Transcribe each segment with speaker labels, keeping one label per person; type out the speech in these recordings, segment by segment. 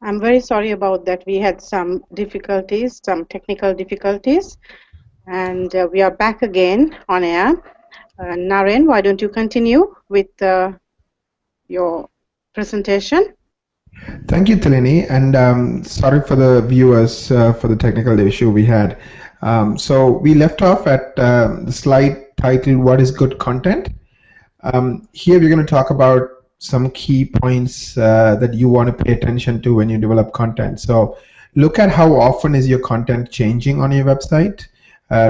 Speaker 1: I'm very sorry about that. We had some difficulties, some technical difficulties, and we are back again on air. Naren, why don't you continue with your presentation?
Speaker 2: Thank you, Tilini, and sorry for the viewers for the technical issue we had. So we left off at the slide titled "What is good content?" Here we're going to talk about some key points that you want to pay attention to when you develop content. So look at how often is your content changing on your website.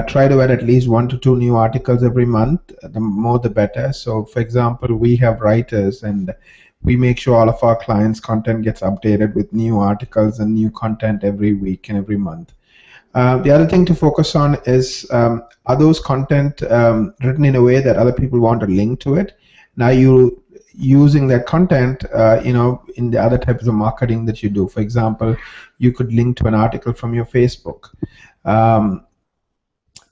Speaker 2: Try to add at least 1 to 2 new articles every month. The more the better. So for example, we have writers and we make sure all of our clients' content gets updated with new articles and new content every week and every month. The other thing to focus on is are those content written in a way that other people want to link to it? Now you using that content, in the other types of marketing that you do. For example, you could link to an article from your Facebook. And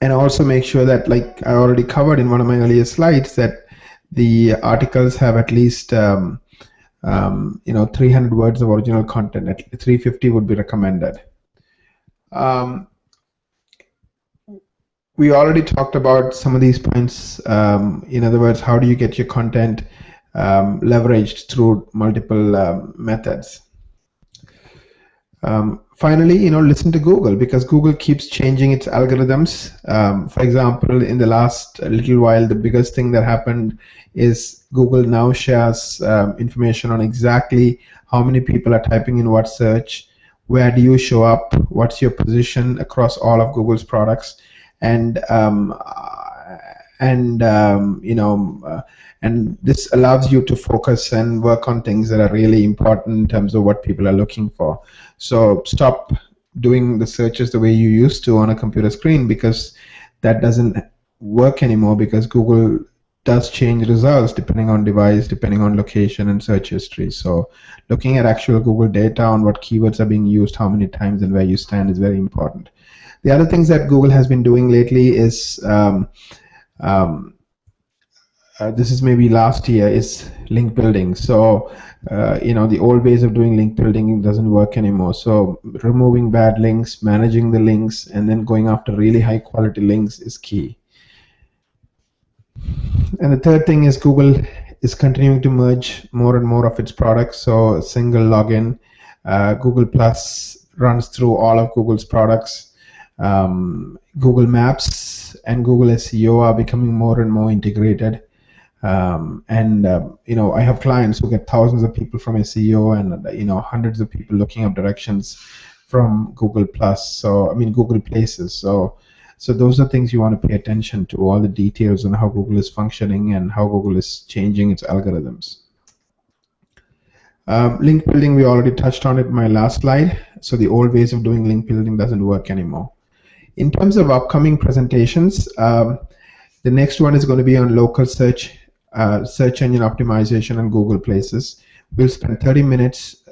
Speaker 2: also make sure that, like I already covered in one of my earlier slides, that the articles have at least 300 words of original content. At 350 would be recommended. We already talked about some of these points. In other words, how do you get your content leveraged through multiple methods? Finally, listen to Google, because Google keeps changing its algorithms. For example, in the last little while, the biggest thing that happened is Google now shares information on exactly how many people are typing in what search, where do you show up, what's your position across all of Google's products, and this allows you to focus and work on things that are really important in terms of what people are looking for. So stop doing the searches the way you used to on a computer screen, because that doesn't work anymore, because Google does change results depending on device, depending on location and search history. So looking at actual Google data on what keywords are being used, how many times, and where you stand is very important. The other things that Google has been doing lately is this is maybe last year, is link building. So the old ways of doing link building doesn't work anymore. So removing bad links, managing the links, and then going after really high quality links is key. And the third thing is Google is continuing to merge more and more of its products. So single login, Google Plus runs through all of Google's products. Google Maps and Google SEO are becoming more and more integrated. I have clients who get thousands of people from SEO and hundreds of people looking up directions from Google Plus. So Google Places. So those are things you want to pay attention to, all the details on how Google is functioning and how Google is changing its algorithms. Link building, we already touched on it in my last slide. So the old ways of doing link building doesn't work anymore. In terms of upcoming presentations, the next one is going to be on local search engine optimization and Google Places. We'll spend 30 minutes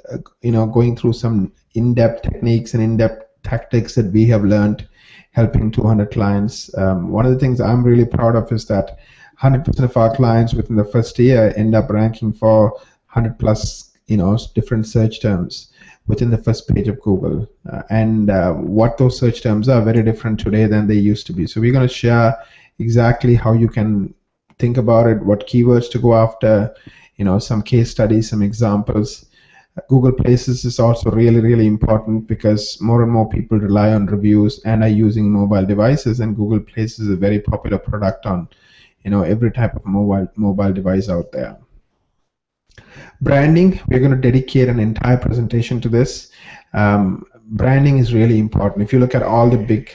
Speaker 2: going through some in-depth techniques and in-depth tactics that we have learned helping 200 clients. One of the things I'm really proud of is that 100% of our clients within the first year end up ranking for 100 plus different search terms within the first page of Google. What those search terms are very different today than they used to be. So we're going to share exactly how you can think about it, what keywords to go after, some case studies, some examples. Google Places is also really, really important because more and more people rely on reviews and are using mobile devices, and Google Places is a very popular product on every type of mobile device out there. Branding, we're going to dedicate an entire presentation to this. Branding is really important. If you look at all the big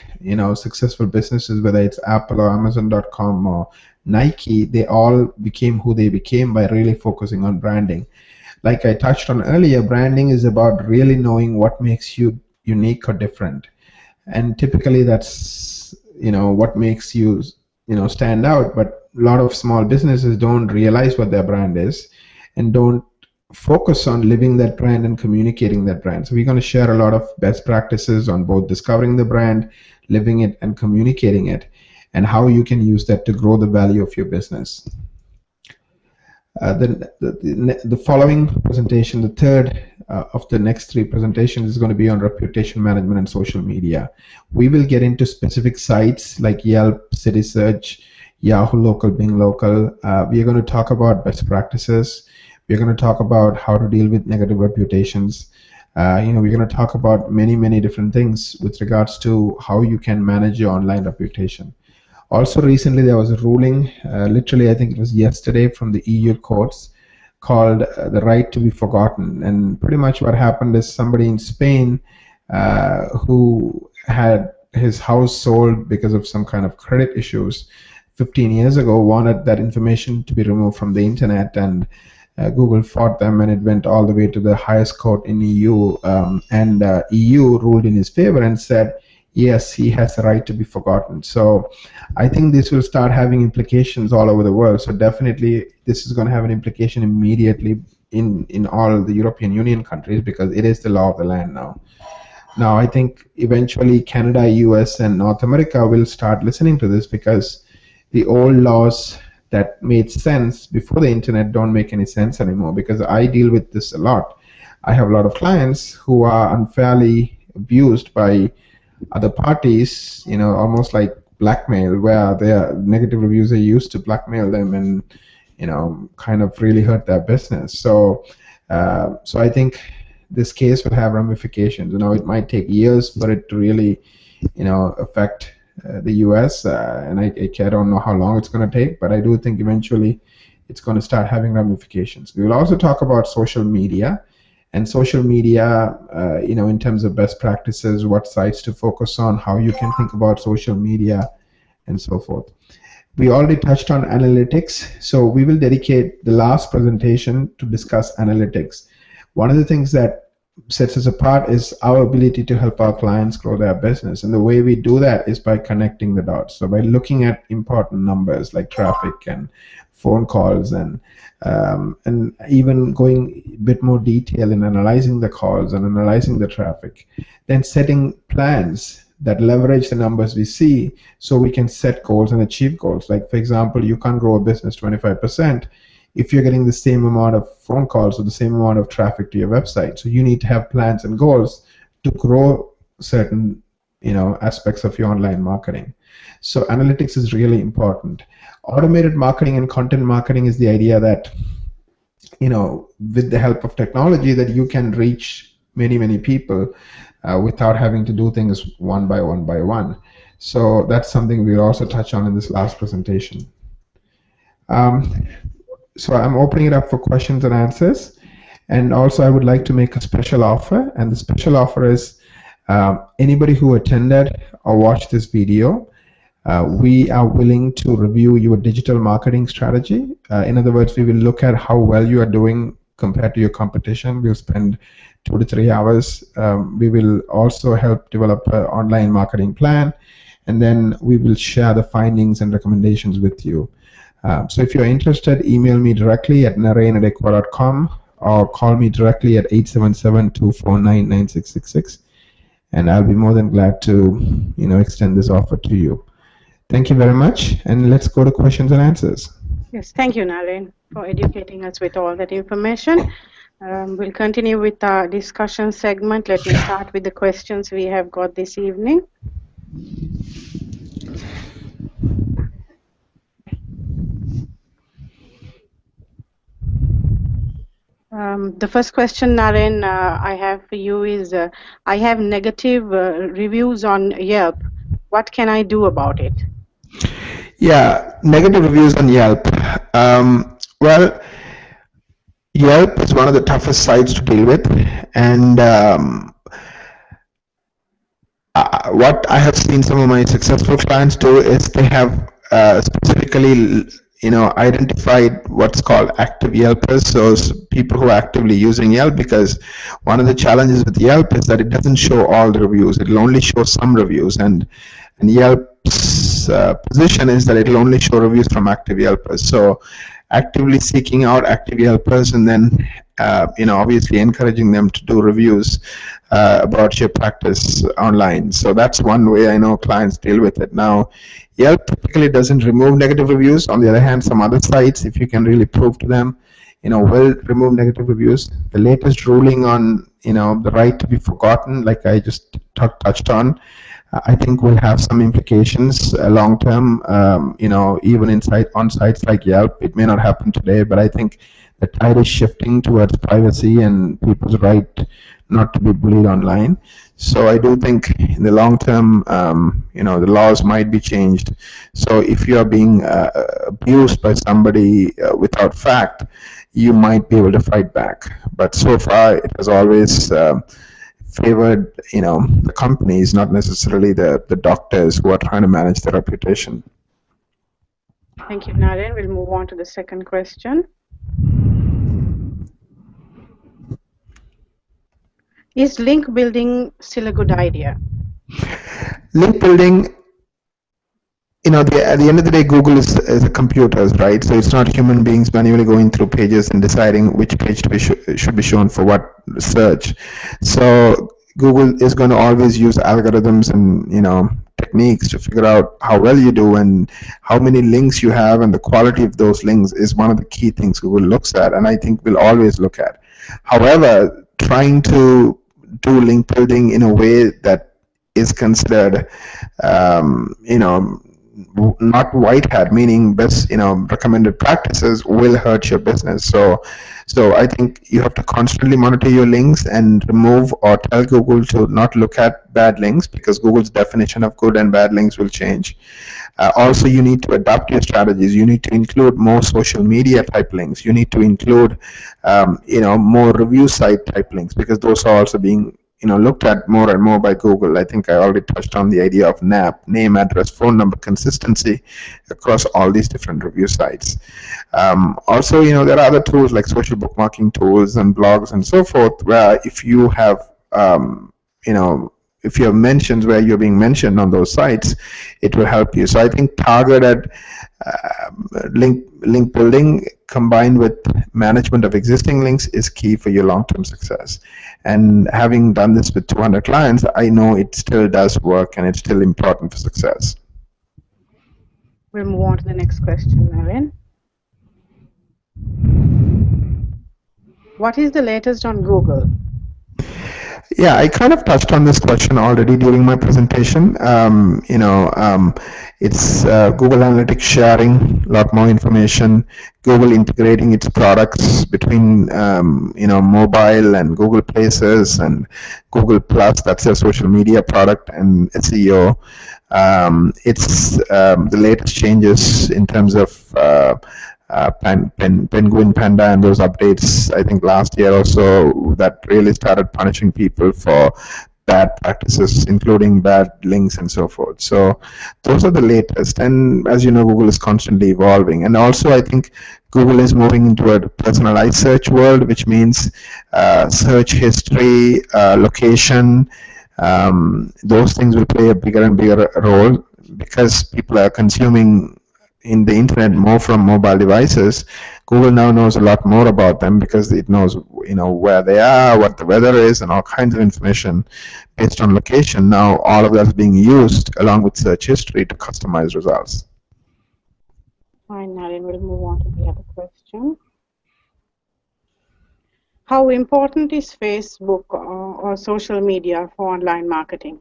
Speaker 2: successful businesses, whether it's Apple or Amazon.com or Nike, they all became who they became by really focusing on branding. Like I touched on earlier, branding is about really knowing what makes you unique or different, and typically that's what makes you stand out. But a lot of small businesses don't realize what their brand is and don't focus on living that brand and communicating that brand. So we're going to share a lot of best practices on both discovering the brand, living it, and communicating it, and how you can use that to grow the value of your business. The following presentation, the third of the next three presentations, is going to be on reputation management and social media. We will get into specific sites like Yelp, CitySearch, Yahoo Local, Bing Local. We are going to talk about best practices. We're going to talk about how to deal with negative reputations. We're going to talk about many different things with regards to how you can manage your online reputation. Also, recently there was a ruling, literally I think it was yesterday, from the EU courts called the right to be forgotten. And pretty much what happened is somebody in Spain who had his house sold because of some kind of credit issues 15 years ago wanted that information to be removed from the internet, and Google fought them, and it went all the way to the highest court in EU, and EU ruled in his favor and said, yes, he has the right to be forgotten. So I think this will start having implications all over the world. So definitely this is going to have an implication immediately in all the European Union countries, because it is the law of the land now. Now I think eventually Canada, US, and North America will start listening to this, because the old laws that made sense before the internet don't make any sense anymore, because I deal with this a lot. I have a lot of clients who are unfairly abused by other parties, almost like blackmail, where their negative reviews are used to blackmail them and, kind of really hurt their business. So I think this case will have ramifications. It might take years for it to really, affect the US, and I don't know how long it's going to take, but I do think eventually it's going to start having ramifications. We will also talk about social media, and social media, in terms of best practices, what sites to focus on, how you can think about social media, and so forth. We already touched on analytics, so we will dedicate the last presentation to discuss analytics. One of the things that sets us apart is our ability to help our clients grow their business, and the way we do that is by connecting the dots. So by looking at important numbers like traffic and phone calls, and even going a bit more detail in analyzing the calls and analyzing the traffic, then setting plans that leverage the numbers we see so we can set goals and achieve goals. Like, for example, you can't grow a business 25% if you're getting the same amount of phone calls or the same amount of traffic to your website. So you need to have plans and goals to grow certain aspects of your online marketing. So analytics is really important. Automated marketing and content marketing is the idea that, with the help of technology, that you can reach many people without having to do things one by one. So that's something we'll also touch on in this last presentation. So I'm opening it up for questions and answers. And also I would like to make a special offer. And the special offer is anybody who attended or watched this video, we are willing to review your digital marketing strategy. In other words, we will look at how well you are doing compared to your competition. We'll spend 2 to 3 hours. We will also help develop an online marketing plan, and then we will share the findings and recommendations with you. So if you're interested, email me directly at narayan@equa.com or call me directly at 877-249-9666, and I'll be more than glad to extend this offer to you. Thank you very much, and let's go to questions and answers.
Speaker 1: Yes, thank you, Naren, for educating us with all that information. We'll continue with our discussion segment. Let me start with the questions we have got this evening. The first question, Naren, I have for you is, I have negative reviews on Yelp. What can I do about it?
Speaker 2: Yeah, negative reviews on Yelp. Well, Yelp is one of the toughest sites to deal with, and what I have seen some of my successful clients do is they have specifically identified what's called active Yelpers, so people who are actively using Yelp, because one of the challenges with Yelp is that it doesn't show all the reviews. It'll only show some reviews, and Yelp's position is that it'll only show reviews from active Yelpers. So actively seeking out active Yelpers, and then obviously encouraging them to do reviews about your practice online. So that's one way I know clients deal with it. Now, Yelp typically doesn't remove negative reviews. On the other hand, some other sites, if you can really prove to them, will remove negative reviews. The latest ruling on the right to be forgotten, like I just touched on, I think will have some implications long term. Even on sites like Yelp, it may not happen today, but I think the tide is shifting towards privacy and people's right not to be bullied online. So I do think in the long term, the laws might be changed. So if you are being abused by somebody without fact, you might be able to fight back. But so far, it has always favored, the companies, not necessarily the doctors who are trying to manage their reputation.
Speaker 1: Thank you, Naren. We'll move on to the second question. Is link building still a good idea?
Speaker 2: Link building, at the end of the day, Google is a computers, right? So it's not human beings manually going through pages and deciding which page to be should be shown for what search. So Google is going to always use algorithms and techniques to figure out how well you do and how many links you have, and the quality of those links is one of the key things Google looks at, and I think will always look at. However, trying to do link building in a way that is considered not white hat, meaning best recommended practices, will hurt your business. So I think you have to constantly monitor your links and remove or tell Google to not look at bad links, because Google's definition of good and bad links will change. Also, you need to adapt your strategies. You need to include more social media type links. You need to include more review site type links, because those are also being looked at more and more by Google. I think I already touched on the idea of NAP, name, address, phone number consistency across all these different review sites. Also, there are other tools like social bookmarking tools and blogs and so forth, where if you have, if you have mentions where you're being mentioned on those sites, it will help you. So I think targeted link building combined with management of existing links is key for your long-term success. And having done this with 200 clients, I know it still does work and it's still important for success.
Speaker 1: We'll move on to the next question, Naren. What is the latest on Google?
Speaker 2: Yeah, I kind of touched on this question already during my presentation. It's Google Analytics sharing a lot more information, Google integrating its products between mobile and Google Places and Google Plus, that's their social media product, and SEO. It's the latest changes in terms of Penguin Panda and those updates, I think last year or so, that really started punishing people for bad practices, including bad links and so forth. So those are the latest, and as you know, Google is constantly evolving. And also I think Google is moving into a personalized search world, which means search history, location, those things will play a bigger and bigger role, because people are consuming in the internet more from mobile devices. Google now knows a lot more about them, because it knows where they are, what the weather is, and all kinds of information based on location. Now all of that is being used along with search history to customize results.
Speaker 1: Fine, Naren, we'll move on to the other question. How important is Facebook or social media for online marketing?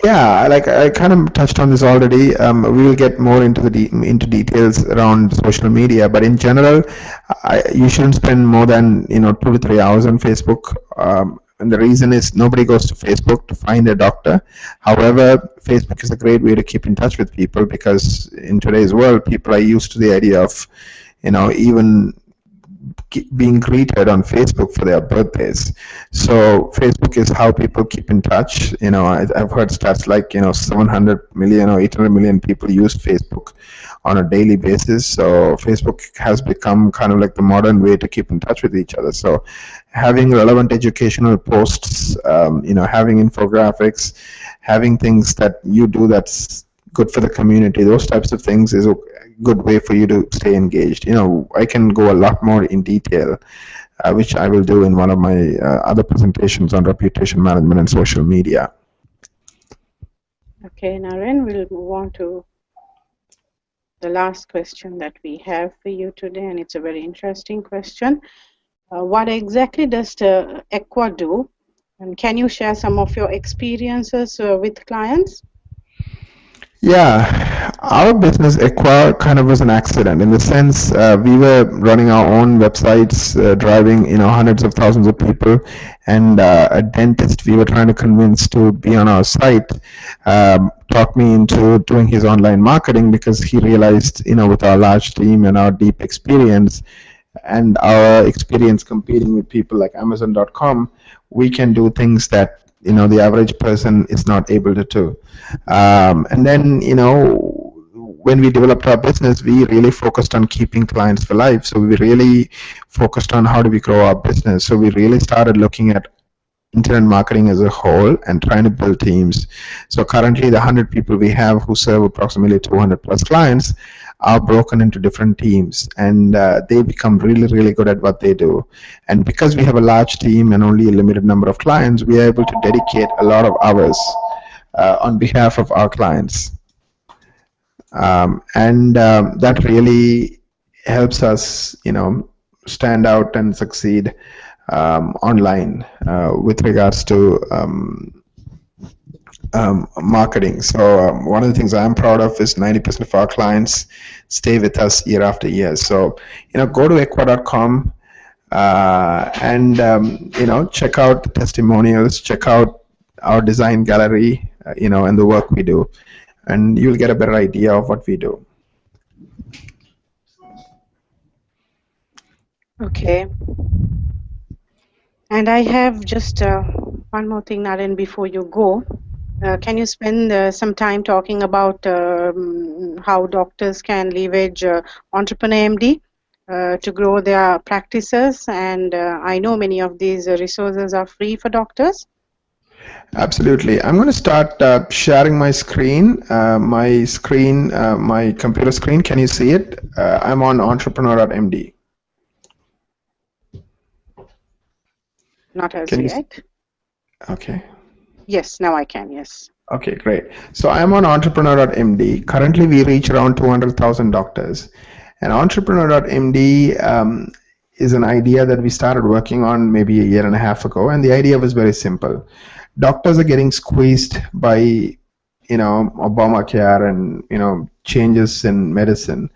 Speaker 2: Yeah, like I kind of touched on this already. We will get more into details around social media, but in general, you shouldn't spend more than 2 to 3 hours on Facebook. And the reason is nobody goes to Facebook to find a doctor. However, Facebook is a great way to keep in touch with people, because in today's world, people are used to the idea of even being greeted on Facebook for their birthdays. So Facebook is how people keep in touch. I've heard stats like 700 million or 800 million people use Facebook on a daily basis. So Facebook has become kind of like the modern way to keep in touch with each other. So having relevant educational posts, having infographics, having things that you do that's good for the community, those types of things is a good way for you to stay engaged. I can go a lot more in detail, which I will do in one of my other presentations on reputation management and social media.
Speaker 1: Okay, Naren, we'll move on to the last question that we have for you today, and it's a very interesting question. What exactly does Equa do? And can you share some of your experiences with clients?
Speaker 2: Yeah, our business Equa kind of was an accident in the sense we were running our own websites, driving hundreds of thousands of people, and a dentist we were trying to convince to be on our site talked me into doing his online marketing because he realized with our large team and our deep experience and our experience competing with people like Amazon.com, we can do things that the average person is not able to do. And then when we developed our business, we really focused on keeping clients for life. So we really focused on how do we grow our business. So we really started looking at internet marketing as a whole and trying to build teams. So currently the 100 people we have who serve approximately 200 plus clients are broken into different teams, and they become really, really good at what they do. And because we have a large team and only a limited number of clients, we are able to dedicate a lot of hours on behalf of our clients. And that really helps us, stand out and succeed online with regards to marketing. So one of the things I'm proud of is 90% of our clients stay with us year after year. So go to equa.com and check out the testimonials, check out our design gallery, and the work we do, and you'll get a better idea of what we do.
Speaker 1: Okay. And I have just one more thing, Naren, before you go. Can you spend some time talking about how doctors can leverage Entrepreneur.MD to grow their practices? And I know many of these resources are free for doctors.
Speaker 2: Absolutely. I'm going to start sharing my screen, my computer screen. Can you see it? I'm on Entrepreneur.MD.
Speaker 1: Not as yet.
Speaker 2: Okay.
Speaker 1: Yes, now I can, yes.
Speaker 2: Okay, great. So I'm on Entrepreneur.MD. Currently, we reach around 200,000 doctors. And Entrepreneur.MD is an idea that we started working on maybe a year and a half ago. And the idea was very simple. Doctors are getting squeezed by, Obamacare and, changes in medicine.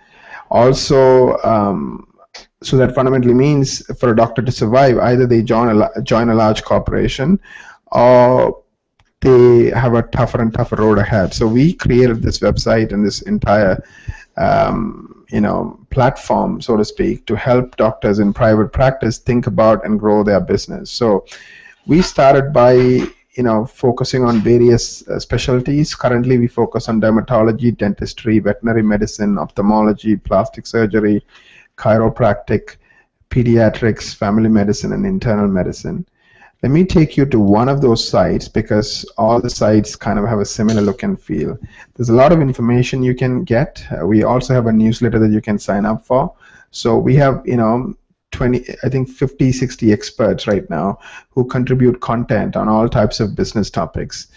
Speaker 2: Also, so that fundamentally means for a doctor to survive, either they join a large corporation or they have a tougher and tougher road ahead. So we created this website and this entire platform, so to speak, to help doctors in private practice think about and grow their business. So we started by focusing on various specialties. Currently we focus on dermatology, dentistry, veterinary medicine, ophthalmology, plastic surgery, chiropractic, pediatrics, family medicine, and internal medicine. Let me take you to one of those sites because all the sites kind of have a similar look and feel. There's a lot of information you can get. We also have a newsletter that you can sign up for. So we have, 50, 60 experts right now who contribute content on all types of business topics.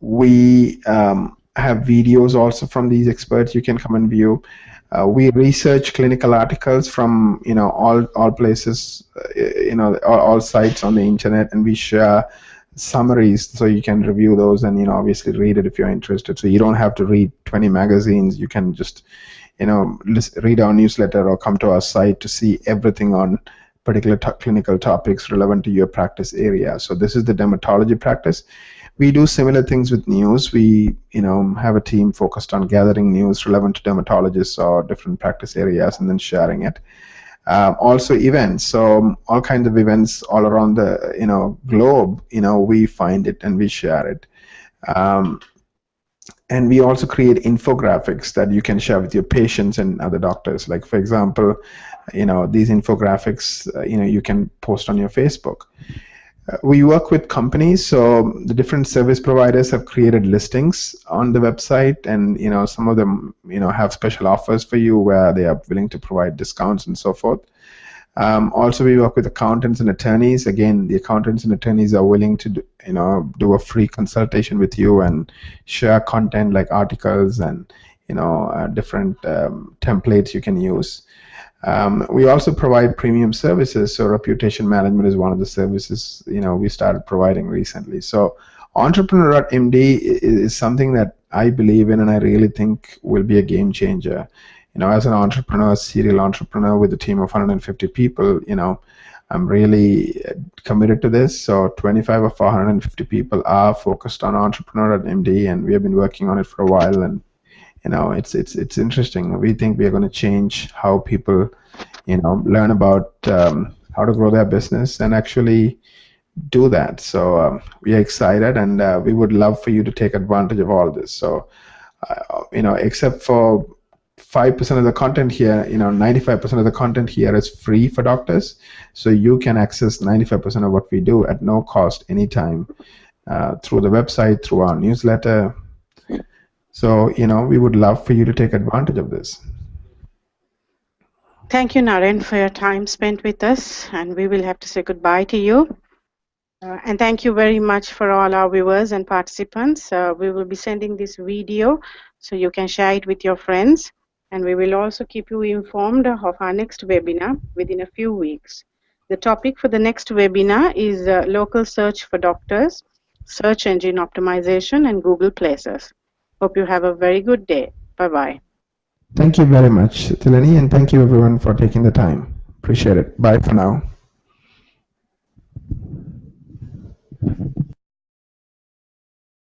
Speaker 2: We have videos also from these experts you can come and view. We research clinical articles from all places, all sites on the internet, and we share summaries so you can review those and obviously read it if you're interested. So you don't have to read 20 magazines. You can just read our newsletter or come to our site to see everything on particular clinical topics relevant to your practice area. So this is the dermatology practice. We do similar things with news. We, have a team focused on gathering news relevant to dermatologists or different practice areas and then sharing it. Also events. So all kinds of events all around the, globe, we find it and we share it. And we also create infographics that you can share with your patients and other doctors. Like, for example, these infographics, you can post on your Facebook. We work with companies, so the different service providers have created listings on the website, and some of them have special offers for you where they are willing to provide discounts and so forth. Also, we work with accountants and attorneys. Again, the accountants and attorneys are willing to do a free consultation with you and share content like articles and different templates you can use. We also provide premium services. So reputation management is one of the services we started providing recently. So Entrepreneur.MD is something that I believe in, and I really think will be a game changer. As an entrepreneur, serial entrepreneur with a team of 150 people, I'm really committed to this. So 25 of our 150 people are focused on Entrepreneur.MD, and we have been working on it for a while. And it's interesting. We think we are going to change how people learn about how to grow their business and actually do that. So we are excited, and we would love for you to take advantage of all this. So except for 5% of the content here, 95% of the content here is free for doctors, so you can access 95% of what we do at no cost anytime through the website, through our newsletter. So we would love for you to take advantage of this.
Speaker 1: Thank you, Naren, for your time spent with us, and we will have to say goodbye to you. And thank you very much for all our viewers and participants. We will be sending this video so you can share it with your friends, and we will also keep you informed of our next webinar within a few weeks. The topic for the next webinar is local search for doctors, search engine optimization, and Google Places. Hope you have a very good day. Bye-bye.
Speaker 2: Thank you very much, Tilani, and thank you everyone for taking the time. Appreciate it. Bye for now.